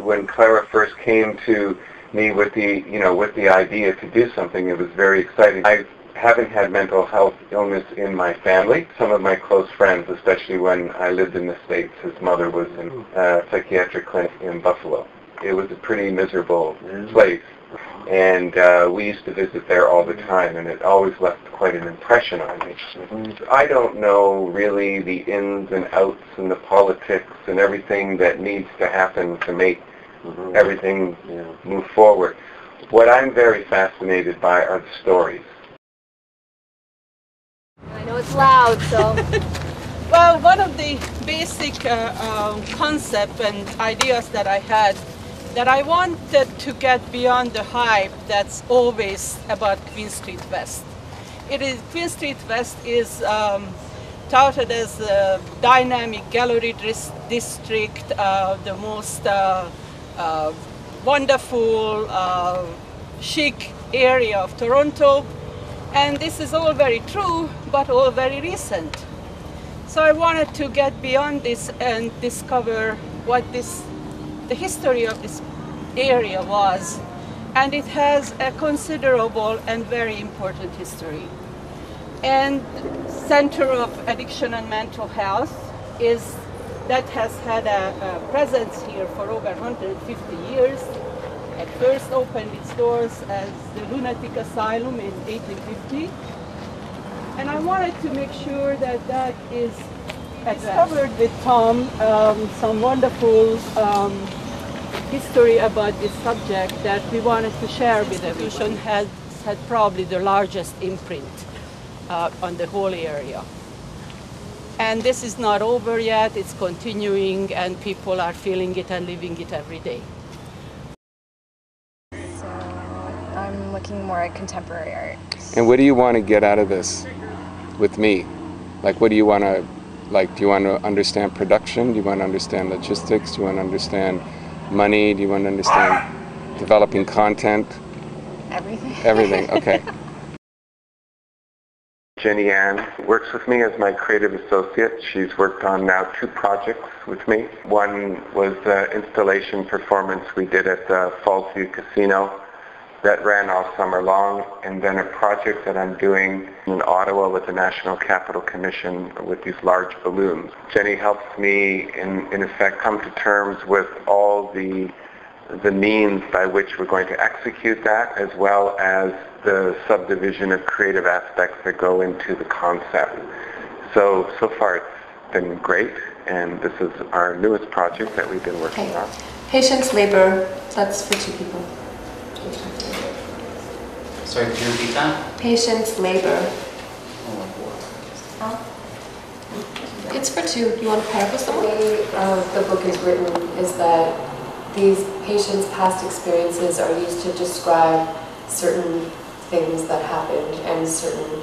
when Clara first came to me with the idea to do something, it was very exciting. I haven't had mental health illness in my family. Some of my close friends, especially when I lived in the States, his mother was in a psychiatric clinic in Buffalo. It was a pretty miserable place, and we used to visit there all the time, and it always left quite an impression on me. I don't know really the ins and outs and the politics and everything that needs to happen to make everything move forward. What I'm very fascinated by are the stories. I know it's loud, so... Well, one of the basic concepts and ideas that I had, that I wanted to get beyond the hype that's always about Queen Street West. Queen Street West is touted as a dynamic gallery district, the most wonderful, chic area of Toronto. And this is all very true, but all very recent. So I wanted to get beyond this and discover what the history of this area was. And it has a considerable and very important history. And Center of Addiction and Mental Health that has had a presence here for over 150 years. It first opened its doors as the lunatic asylum in 1850. And I wanted to make sure that that is discovered with Thom some wonderful history about this subject that we wanted to share with everyone. The institution has had probably the largest imprint on the whole area. And this is not over yet, it's continuing, and people are feeling it and living it every day. So I'm looking more at contemporary art. And what do you want to get out of this with me? Like, what do you want to, like, do you want to understand production? Do you want to understand logistics? Do you want to understand money? Do you want to understand developing content? Everything. Everything, okay. Jenny Ann works with me as my creative associate. She's worked on now 2 projects with me. One was the installation performance we did at the Falls View Casino that ran all summer long, and then a project that I'm doing in Ottawa with the National Capital Commission with these large balloons. Jenny helps me in effect come to terms with all the means by which we're going to execute that, as well as the subdivision of creative aspects that go into the concept. So far it's been great, and this is our newest project that we've been working on. Patience, labor, that's for 2 people. Sorry, could you repeat that? Patience, labor. It's for 2. You want to pair up with someone? The way the book is written is that these patients' past experiences are used to describe certain things that happened and certain,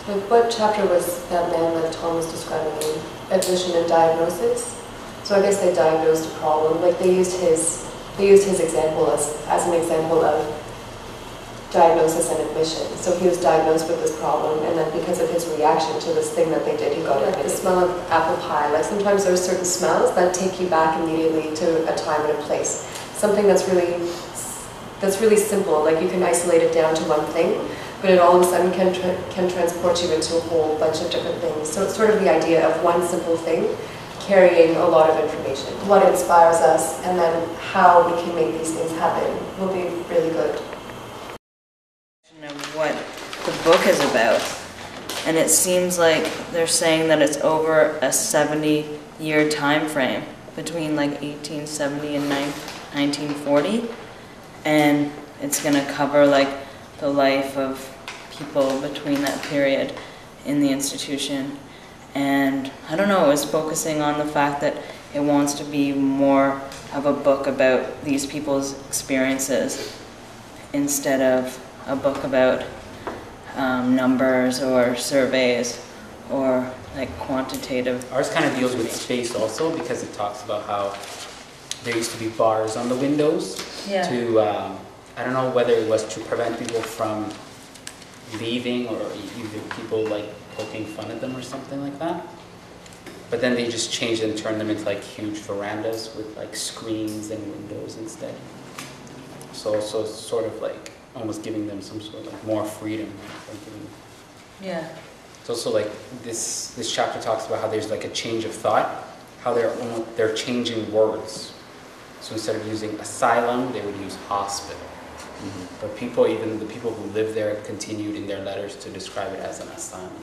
like, what chapter was that man that Thom was describing in? Admission and diagnosis? So I guess they diagnosed a problem. Like, they used his example as an example of diagnosis and admission. So he was diagnosed with this problem, and then because of his reaction to this thing that they did, he got admitted. The smell of apple pie, like sometimes there are certain smells that take you back immediately to a time and a place. Something that's really simple, like you can isolate it down to one thing, but it all of a sudden can transport you into a whole bunch of different things. So it's sort of the idea of one simple thing carrying a lot of information. What inspires us, and then how we can make these things happen will be really good. Of what the book is about, and it seems like they're saying that it's over a 70-year time frame between like 1870 and 1940, and it's going to cover like the life of people between that period in the institution. And I don't know, it was focusing on the fact that it wants to be more of a book about these people's experiences instead of a book about numbers or surveys or like quantitative. Ours kind of deals with space also, because it talks about how there used to be bars on the windows to, I don't know whether it was to prevent people from leaving or either people like poking fun at them or something like that. but then they just changed and turned them into like huge verandas with like screens and windows instead. So it's sort of like almost giving them some sort of like more freedom. Yeah. It's also like this chapter talks about how there's like a change of thought, how they're changing words. So instead of using asylum, they would use hospital. But people, even the people who live there, continued in their letters to describe it as an asylum.